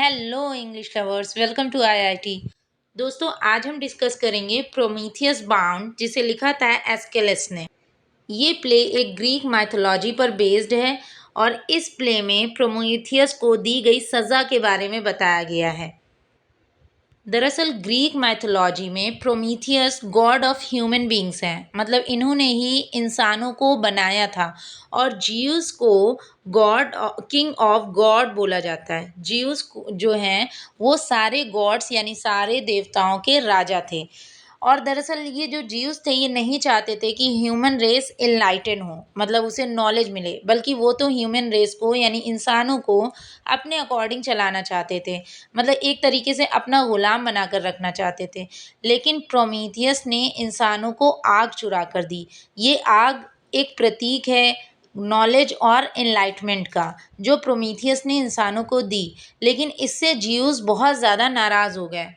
Hello English lovers, welcome to IIT. दोस्तों, आज हम डिस्कस करेंगे प्रोमीथियस बाउंड, जिसे लिखा था एस्केलस ने। ये प्ले एक ग्रीक माइथोलॉजी पर बेस्ड है और इस प्ले में प्रोमीथियस को दी गई सज़ा के बारे में बताया गया है। दरअसल ग्रीक माइथोलॉजी में Prometheus God of human beings हैं, मतलब इन्होंने ही इंसानों को बनाया था। और जियूस को गॉड किंग ऑफ गॉड बोला जाता है। जियूस जो हैं वो सारे गॉड्स यानी सारे देवताओं के राजा थे। और दरअसल ये जो जियूस थे ये नहीं चाहते थे कि ह्यूमन रेस इनलाइटन हो, मतलब उसे नॉलेज मिले, बल्कि वो तो ह्यूमन रेस को यानी इंसानों को अपने अकॉर्डिंग चलाना चाहते थे, मतलब एक तरीके से अपना गुलाम बनाकर रखना चाहते थे। लेकिन प्रोमीथियस ने इंसानों को आग चुरा कर दी। ये आग एक प्रतीक है नॉलेज और एनलाइटमेंट का, जो प्रोमीथियस ने इंसानों को दी। लेकिन इससे जियूस बहुत ज़्यादा नाराज़ हो गए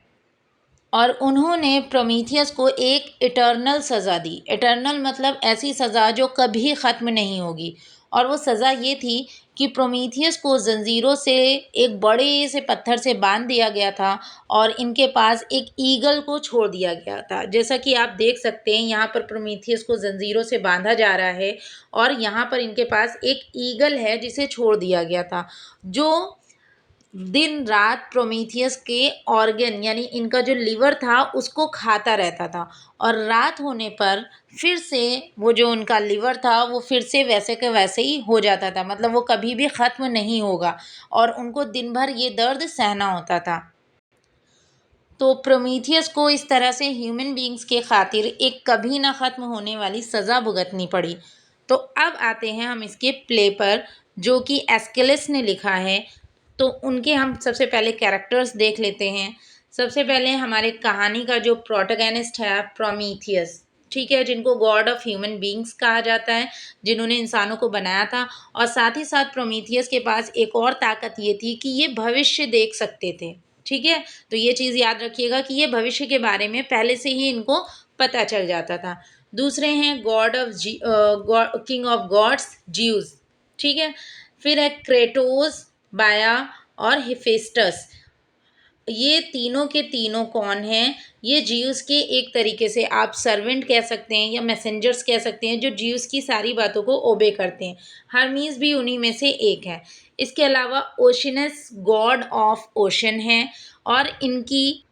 और उन्होंने प्रोमीथियस को एक इटर्नल सज़ा दी। इटर्नल मतलब ऐसी सज़ा जो कभी ख़त्म नहीं होगी। और वो सज़ा ये थी कि प्रोमीथियस को जंजीरों से एक बड़े से पत्थर से बांध दिया गया था और इनके पास एक ईगल को छोड़ दिया गया था। जैसा कि आप देख सकते हैं, यहाँ पर प्रोमीथियस को जंजीरों से बांधा जा रहा है और यहाँ पर इनके पास एक ईगल है जिसे छोड़ दिया गया था, जो दिन रात प्रोमीथियस के ऑर्गन यानी इनका जो लिवर था उसको खाता रहता था। और रात होने पर फिर से वो जो उनका लिवर था वो फिर से वैसे के वैसे ही हो जाता था, मतलब वो कभी भी ख़त्म नहीं होगा और उनको दिन भर ये दर्द सहना होता था। तो प्रोमीथियस को इस तरह से ह्यूमन बींग्स के खातिर एक कभी ना ख़त्म होने वाली सज़ा भुगतनी पड़ी। तो अब आते हैं हम इसके प्ले पर, जो कि एस्केलस ने लिखा है। तो उनके हम सबसे पहले कैरेक्टर्स देख लेते हैं। सबसे पहले हमारे कहानी का जो प्रोटैगनिस्ट है प्रोमीथियस, ठीक है, जिनको गॉड ऑफ ह्यूमन बींग्स कहा जाता है, जिन्होंने इंसानों को बनाया था। और साथ ही साथ प्रोमीथियस के पास एक और ताकत ये थी कि ये भविष्य देख सकते थे। ठीक है, तो ये चीज़ याद रखिएगा कि ये भविष्य के बारे में पहले से ही इनको पता चल जाता था। दूसरे हैं god of king of gods Zeus, ठीक है। फिर है क्रेटोस, बाया और हिफेस्टस। ये तीनों के तीनों कौन हैं? ये जियूस के एक तरीके से आप सर्वेंट कह सकते हैं या मैसेंजर्स कह सकते हैं, जो जियूस की सारी बातों को ओबे करते हैं। हर्मीज भी उन्हीं में से एक है। इसके अलावा ओशिनस गॉड ऑफ ओशन है और इनकी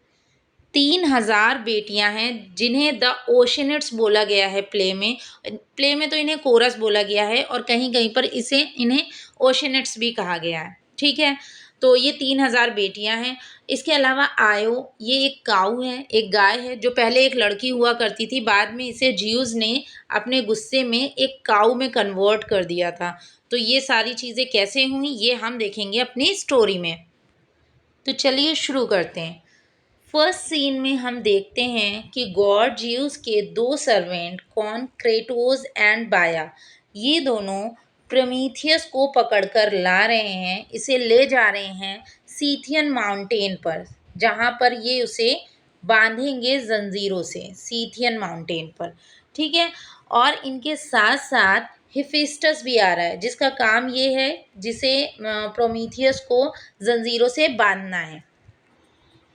3000 बेटियां हैं, जिन्हें द ओशनिट्स बोला गया है प्ले में तो इन्हें कोरस बोला गया है और कहीं कहीं पर इन्हें ओशनिट्स भी कहा गया है। ठीक है, तो ये 3000 बेटियां हैं। इसके अलावा आयो, ये एक काऊ है, एक गाय है, जो पहले एक लड़की हुआ करती थी, बाद में इसे जियूस ने अपने गुस्से में एक काऊ में कन्वर्ट कर दिया था। तो ये सारी चीज़ें कैसे हुई ये हम देखेंगे अपनी स्टोरी में। तो चलिए शुरू करते हैं। फर्स्ट सीन में हम देखते हैं कि गॉड जियूस के दो सर्वेंट कौन, क्रेटोस एंड बाया, ये दोनों प्रोमीथियस को पकड़कर ला रहे हैं, इसे ले जा रहे हैं सीथियन माउंटेन पर, जहाँ पर ये उसे बांधेंगे जंजीरों से, सीथियन माउंटेन पर। ठीक है, और इनके साथ साथ हिफिस्टस भी आ रहा है, जिसका काम ये है जिसे प्रोमीथियस को जंजीरों से बांधना है।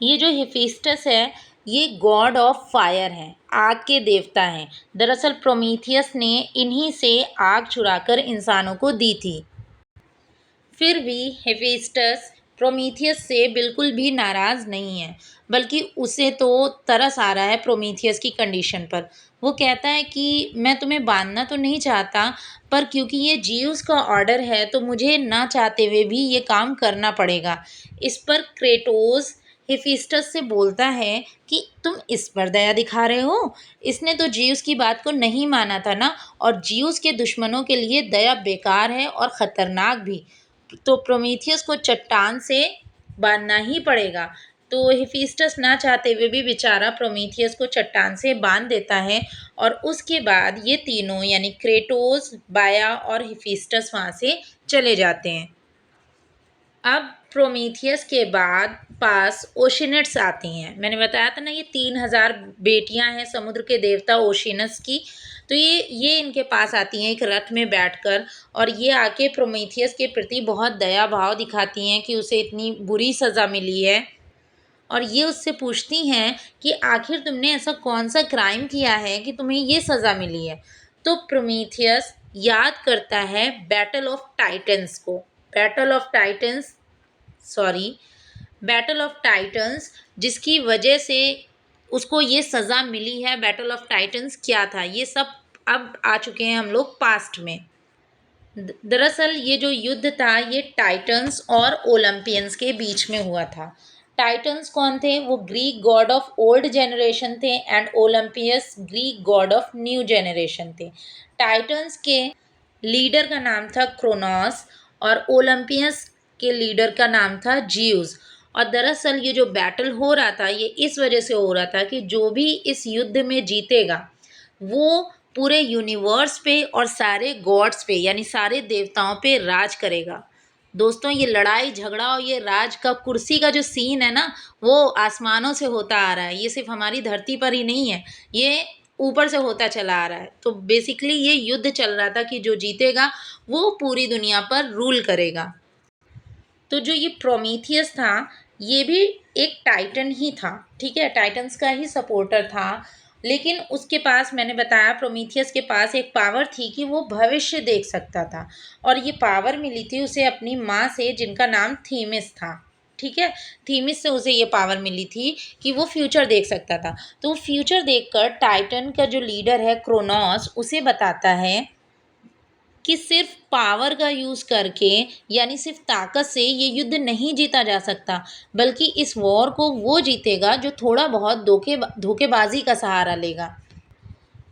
ये जो हेफेस्टस है ये गॉड ऑफ फायर हैं, आग के देवता हैं। दरअसल प्रोमीथियस ने इन्हीं से आग चुराकर इंसानों को दी थी। फिर भी हेफेस्टस प्रोमीथियस से बिल्कुल भी नाराज़ नहीं है, बल्कि उसे तो तरस आ रहा है प्रोमीथियस की कंडीशन पर। वो कहता है कि मैं तुम्हें बांधना तो नहीं चाहता, पर क्योंकि ये जियूस का ऑर्डर है तो मुझे ना चाहते हुए भी ये काम करना पड़ेगा। इस पर क्रेटोस हेफेस्टस से बोलता है कि तुम इस पर दया दिखा रहे हो, इसने तो जियूस की बात को नहीं माना था ना, और जियूस के दुश्मनों के लिए दया बेकार है और ख़तरनाक भी। तो प्रोमीथियस को चट्टान से बांधना ही पड़ेगा। तो हेफेस्टस ना चाहते हुए भी बेचारा प्रोमीथियस को चट्टान से बांध देता है और उसके बाद ये तीनों यानी क्रेटोस, बाया और हेफेस्टस वहाँ से चले जाते हैं। अब प्रोमीथियस के बाद पास ओशिनिड्स आती हैं। मैंने बताया था ना, ये 3000 बेटियां हैं समुद्र के देवता ओशिनस की। तो ये इनके पास आती हैं एक रथ में बैठकर, और ये आके प्रोमीथियस के प्रति बहुत दया भाव दिखाती हैं कि उसे इतनी बुरी सज़ा मिली है। और ये उससे पूछती हैं कि आखिर तुमने ऐसा कौन सा क्राइम किया है कि तुम्हें ये सज़ा मिली है। तो प्रोमीथियस याद करता है बैटल ऑफ टाइटन्स को। Battle of titans, sorry, battle of titans, जिसकी वजह से उसको ये सज़ा मिली है। बैटल ऑफ टाइटन्स क्या था, ये सब अब आ चुके हैं हम लोग पास्ट में। दरअसल ये जो युद्ध था ये टाइटन्स और ओलंपियंस के बीच में हुआ था। टाइटन्स कौन थे? वो Greek god of old generation थे, and Olympians Greek god of new generation थे। टाइटन्स के लीडर का नाम था क्रोनोस, और ओलंपियस के लीडर का नाम था जियूस। और दरअसल ये जो बैटल हो रहा था ये इस वजह से हो रहा था कि जो भी इस युद्ध में जीतेगा वो पूरे यूनिवर्स पे और सारे गॉड्स पे, यानी सारे देवताओं पे राज करेगा। दोस्तों, ये लड़ाई झगड़ा और ये राज का कुर्सी का जो सीन है ना, वो आसमानों से होता आ रहा है। ये सिर्फ हमारी धरती पर ही नहीं है, ये ऊपर से होता चला आ रहा है। तो बेसिकली ये युद्ध चल रहा था कि जो जीतेगा वो पूरी दुनिया पर रूल करेगा। तो जो ये प्रोमीथियस था ये भी एक टाइटन ही था, ठीक है, टाइटन्स का ही सपोर्टर था। लेकिन उसके पास, मैंने बताया, प्रोमीथियस के पास एक पावर थी कि वो भविष्य देख सकता था। और ये पावर मिली थी उसे अपनी माँ से, जिनका नाम थीमिस था। ठीक है, थीमिस से उसे ये पावर मिली थी कि वो फ्यूचर देख सकता था। तो वो फ्यूचर देखकर टाइटन का जो लीडर है क्रोनोस उसे बताता है कि सिर्फ पावर का यूज़ करके, यानी सिर्फ ताकत से ये युद्ध नहीं जीता जा सकता, बल्कि इस वॉर को वो जीतेगा जो थोड़ा बहुत धोखेबाजी का सहारा लेगा।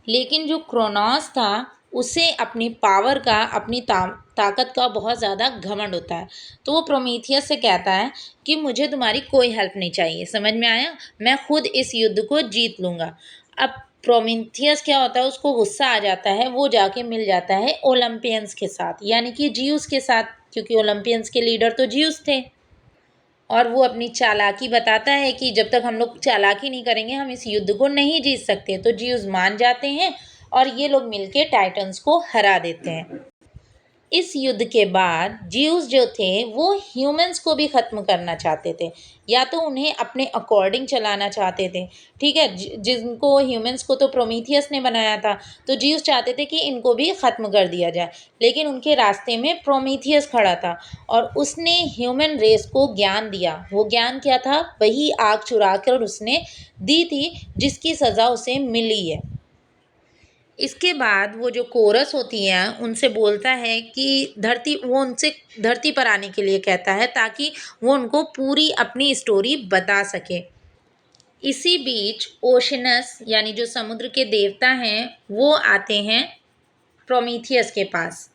लेकिन जो क्रोनोस था उसे अपनी पावर का, अपनी ताकत का बहुत ज़्यादा घमंड होता है। तो वो प्रोमीथियस से कहता है कि मुझे तुम्हारी कोई हेल्प नहीं चाहिए, समझ में आया, मैं खुद इस युद्ध को जीत लूँगा। अब प्रोमीथियस क्या होता है, उसको गुस्सा आ जाता है, वो जाके मिल जाता है ओलंपियंस के साथ, यानी कि जियूस के साथ, क्योंकि ओलंपियंस के लीडर तो जियूस थे। और वो अपनी चालाकी बताता है कि जब तक हम लोग चालाकी नहीं करेंगे हम इस युद्ध को नहीं जीत सकते। तो जियूस मान जाते हैं और ये लोग मिलके टाइटन्स को हरा देते हैं। इस युद्ध के बाद जियूस जो थे वो ह्यूमंस को भी ख़त्म करना चाहते थे, या तो उन्हें अपने अकॉर्डिंग चलाना चाहते थे। ठीक है, जिनको ह्यूमंस को तो प्रोमीथियस ने बनाया था, तो जियूस चाहते थे कि इनको भी ख़त्म कर दिया जाए। लेकिन उनके रास्ते में प्रोमीथियस खड़ा था और उसने ह्यूमन रेस को ज्ञान दिया। वो ज्ञान क्या था? वही आग चुरा कर उसने दी थी जिसकी सज़ा उसे मिली है। इसके बाद वो जो कोरस होती हैं उनसे बोलता है कि वो उनसे धरती पर आने के लिए कहता है ताकि वो उनको पूरी अपनी स्टोरी बता सके। इसी बीच ओशनस, यानी जो समुद्र के देवता हैं, वो आते हैं प्रोमीथियस के पास।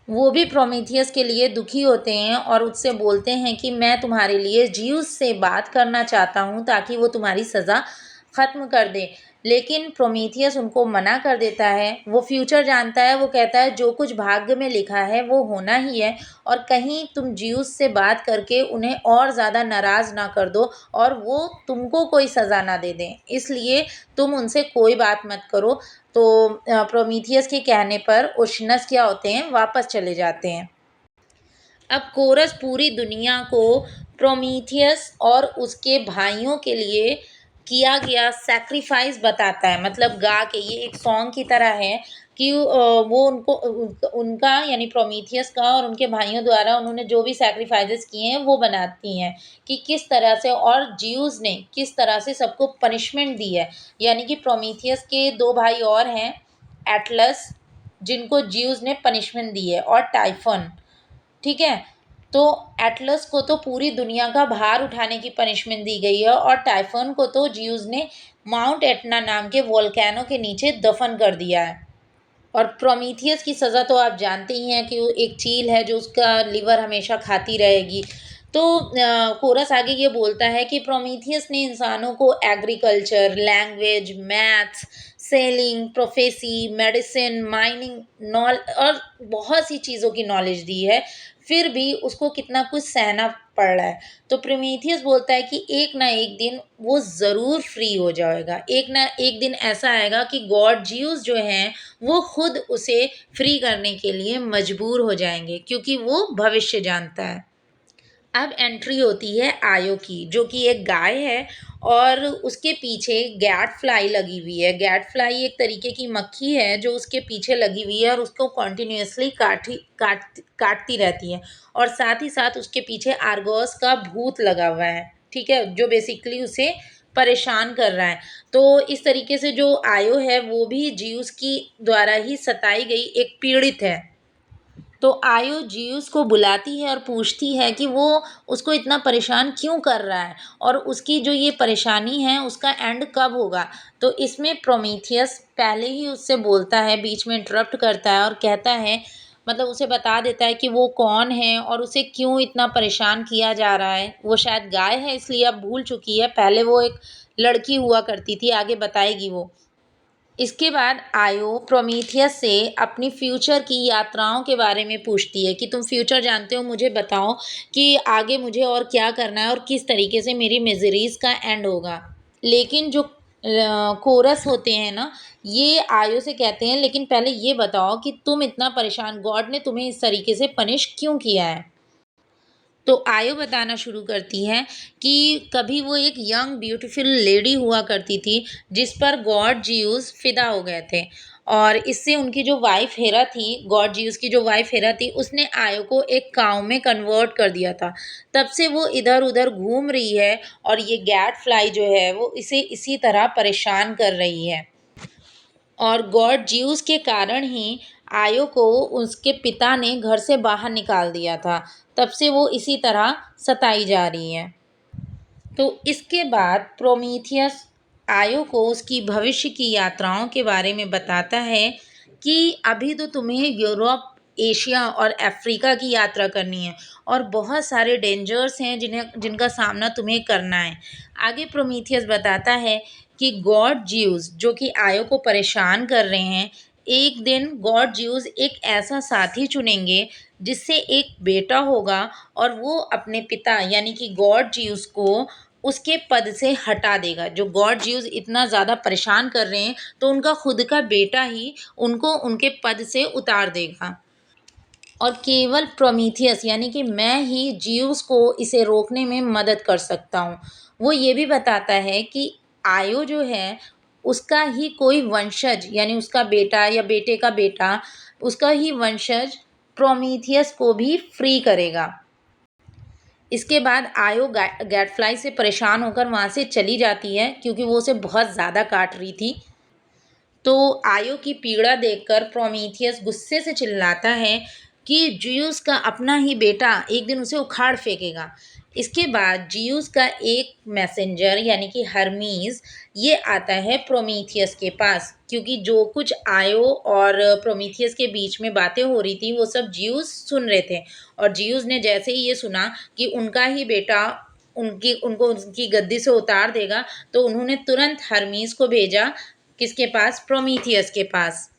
वो भी प्रोमीथियस के लिए दुखी होते हैं और उससे बोलते हैं कि मैं तुम्हारे लिए जियूस से बात करना चाहता हूँ ताकि वो तुम्हारी सज़ा ख़त्म कर दे। लेकिन प्रोमीथियस उनको मना कर देता है। वो फ्यूचर जानता है, वो कहता है जो कुछ भाग्य में लिखा है वो होना ही है, और कहीं तुम जियूस से बात करके उन्हें और ज़्यादा नाराज़ ना कर दो और वो तुमको कोई सज़ा ना दे दें, इसलिए तुम उनसे कोई बात मत करो। तो प्रोमीथियस के कहने पर ओशनस क्या होते हैं, वापस चले जाते हैं। अब कोरस पूरी दुनिया को प्रोमीथियस और उसके भाइयों के लिए किया गया सैक्रिफाइस बताता है, मतलब गा के, ये एक सॉन्ग की तरह है कि वो उनको उनका, यानी प्रोमीथियस का और उनके भाइयों द्वारा उन्होंने जो भी सैक्रिफाइसेस किए हैं वो बनाती हैं कि किस तरह से, और जियूस ने किस तरह से सबको पनिशमेंट दी है। यानी कि प्रोमीथियस के दो भाई और हैं, एटलस, जिनको जियूस ने पनिशमेंट दी है, और टाइफन। ठीक है, तो एटलस को तो पूरी दुनिया का भार उठाने की पनिशमेंट दी गई है, और टाइफन को तो जियूस ने माउंट एटना नाम के वोल्केनो के नीचे दफन कर दिया है। और प्रोमीथियस की सज़ा तो आप जानते ही हैं कि वो एक चील है जो उसका लिवर हमेशा खाती रहेगी। तो कोरस आगे ये बोलता है कि प्रोमीथियस ने इंसानों को agriculture, language, maths, selling, prophecy, medicine, mining और बहुत सी चीज़ों की नॉलेज दी है। फिर भी उसको कितना कुछ सहना पड़ रहा है। तो प्रोमीथियस बोलता है कि एक ना एक दिन वो ज़रूर फ्री हो जाएगा, एक ना एक दिन ऐसा आएगा कि गॉड ज्यूस जो हैं वो खुद उसे फ्री करने के लिए मजबूर हो जाएंगे, क्योंकि वो भविष्य जानता है। अब एंट्री होती है आयो की, जो कि एक गाय है और उसके पीछे गैट फ्लाई लगी हुई है। गैट फ्लाई एक तरीके की मक्खी है जो उसके पीछे लगी हुई है और उसको कॉन्टिन्यूसली काटती रहती है, और साथ ही साथ उसके पीछे आर्गोस का भूत लगा हुआ है, ठीक है, जो बेसिकली उसे परेशान कर रहा है। तो इस तरीके से जो आयो है वो भी जीउस की द्वारा ही सताई गई एक पीड़ित है। तो आयो जीउस को बुलाती है और पूछती है कि वो उसको इतना परेशान क्यों कर रहा है और उसकी जो ये परेशानी है उसका एंड कब होगा। तो इसमें प्रोमीथियस पहले ही उससे बोलता है, बीच में इंटरप्ट करता है और कहता है, मतलब उसे बता देता है कि वो कौन है और उसे क्यों इतना परेशान किया जा रहा है। वो शायद गाय है इसलिए अब भूल चुकी है, पहले वो एक लड़की हुआ करती थी, आगे बताएगी वो। इसके बाद आयो प्रोमीथियस से अपनी फ्यूचर की यात्राओं के बारे में पूछती है कि तुम फ्यूचर जानते हो, मुझे बताओ कि आगे मुझे और क्या करना है और किस तरीके से मेरी मिजरीज का एंड होगा। लेकिन जो कोरस होते हैं ना, ये आयो से कहते हैं लेकिन पहले ये बताओ कि तुम इतना परेशान, गॉड ने तुम्हें इस तरीके से पनिश क्यों किया है। तो आयो बताना शुरू करती है कि कभी वो एक यंग ब्यूटीफुल लेडी हुआ करती थी जिस पर गॉड जियूस फिदा हो गए थे, और इससे उनकी जो वाइफ हेरा थी, गॉड जियूस की जो वाइफ हेरा थी, उसने आयो को एक काऊ में कन्वर्ट कर दिया था। तब से वो इधर उधर घूम रही है और ये गैट फ्लाई जो है वो इसे इसी तरह परेशान कर रही है, और गॉड ज्यूस के कारण ही आयो को उसके पिता ने घर से बाहर निकाल दिया था। तब से वो इसी तरह सताई जा रही है। तो इसके बाद प्रोमीथियस आयो को उसकी भविष्य की यात्राओं के बारे में बताता है कि अभी तो तुम्हें यूरोप, एशिया और अफ्रीका की यात्रा करनी है और बहुत सारे डेंजर्स हैं जिनका सामना तुम्हें करना है। आगे प्रोमीथियस बताता है कि गॉड ज्यूस जो कि आयो को परेशान कर रहे हैं, एक दिन गॉड ज्यूस एक ऐसा साथी चुनेंगे जिससे एक बेटा होगा, और वो अपने पिता यानी कि गॉड ज्यूस को उसके पद से हटा देगा। जो गॉड ज्यूस इतना ज़्यादा परेशान कर रहे हैं, तो उनका खुद का बेटा ही उनको उनके पद से उतार देगा, और केवल प्रोमीथियस यानी कि मैं ही ज्यूस को इसे रोकने में मदद कर सकता हूँ। वो ये भी बताता है कि आयो जो है उसका ही कोई वंशज यानी उसका बेटा या बेटे का बेटा, उसका ही वंशज प्रोमीथियस को भी फ्री करेगा। इसके बाद आयो गैटफ्लाई से परेशान होकर वहाँ से चली जाती है क्योंकि वो उसे बहुत ज़्यादा काट रही थी। तो आयो की पीड़ा देखकर प्रोमीथियस गुस्से से चिल्लाता है कि जियूस का अपना ही बेटा एक दिन उसे उखाड़ फेंकेगा। इसके बाद जियूस का एक मैसेंजर यानी कि हर्मीज ये आता है प्रोमीथियस के पास, क्योंकि जो कुछ आयो और प्रोमीथियस के बीच में बातें हो रही थी वो सब जियूस सुन रहे थे, और जियूस ने जैसे ही ये सुना कि उनका ही बेटा उनको उनकी गद्दी से उतार देगा, तो उन्होंने तुरंत हर्मीज को भेजा, किसके पास, प्रोमीथियस के पास।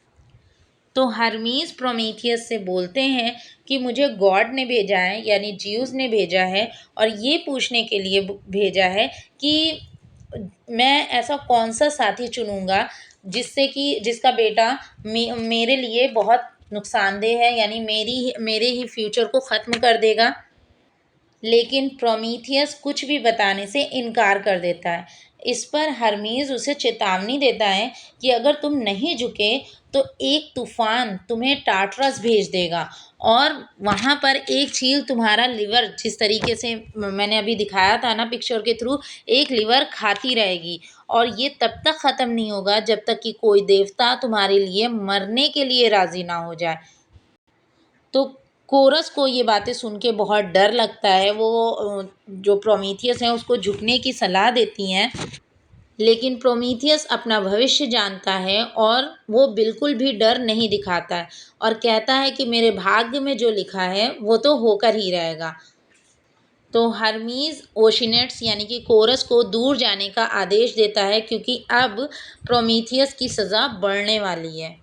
तो हर्मीस प्रोमीथियस से बोलते हैं कि मुझे गॉड ने भेजा है यानी ज्यूस ने भेजा है, और ये पूछने के लिए भेजा है कि मैं ऐसा कौन सा साथी चुनूंगा जिसका बेटा मेरे लिए बहुत नुकसानदेह है, यानी मेरे ही फ्यूचर को ख़त्म कर देगा। लेकिन प्रोमीथियस कुछ भी बताने से इनकार कर देता है। इस पर हर्मीज उसे चेतावनी देता है कि अगर तुम नहीं झुके तो एक तूफान तुम्हें टार्टरस भेज देगा, और वहाँ पर एक चील तुम्हारा लिवर, जिस तरीके से मैंने अभी दिखाया था ना पिक्चर के थ्रू, एक लिवर खाती रहेगी, और ये तब तक ख़त्म नहीं होगा जब तक कि कोई देवता तुम्हारे लिए मरने के लिए राज़ी ना हो जाए। तो कोरस को ये बातें सुन के बहुत डर लगता है। वो जो प्रोमीथियस हैं उसको झुकने की सलाह देती हैं, लेकिन प्रोमीथियस अपना भविष्य जानता है और वो बिल्कुल भी डर नहीं दिखाता है, और कहता है कि मेरे भाग्य में जो लिखा है वो तो होकर ही रहेगा। तो हर्मीज ओशिनेट्स यानी कि कोरस को दूर जाने का आदेश देता है, क्योंकि अब प्रोमीथियस की सज़ा बढ़ने वाली है।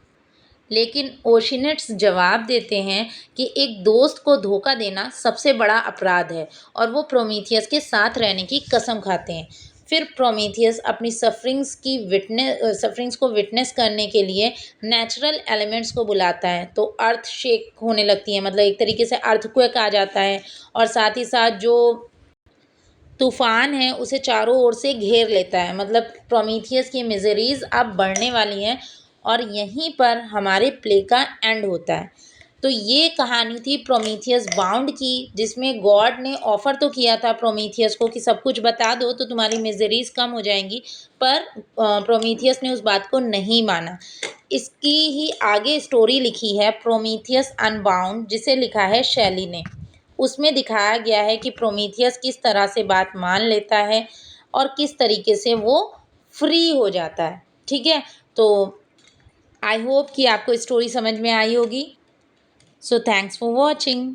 लेकिन ओशिनिट्स जवाब देते हैं कि एक दोस्त को धोखा देना सबसे बड़ा अपराध है और वो प्रोमीथियस के साथ रहने की कसम खाते हैं। फिर प्रोमीथियस अपनी सफरिंग्स को विटनेस करने के लिए नेचुरल एलिमेंट्स को बुलाता है, तो अर्थ शेक होने लगती है, मतलब एक तरीके से अर्थक्वेक आ जाता है और साथ ही साथ जो तूफान है उसे चारों ओर से घेर लेता है। मतलब प्रोमीथियस की मिजरीज अब बढ़ने वाली हैं और यहीं पर हमारे प्ले का एंड होता है। तो ये कहानी थी प्रोमीथियस बाउंड की, जिसमें गॉड ने ऑफर तो किया था प्रोमीथियस को कि सब कुछ बता दो तो तुम्हारी मिजरीज कम हो जाएंगी, पर प्रोमीथियस ने उस बात को नहीं माना। इसकी ही आगे स्टोरी लिखी है प्रोमीथियस अनबाउंड, जिसे लिखा है शैली ने। उसमें दिखाया गया है कि प्रोमीथियस किस तरह से बात मान लेता है और किस तरीके से वो फ्री हो जाता है। ठीक है, तो आई होप कि आपको स्टोरी समझ में आई होगी। So thanks for watching.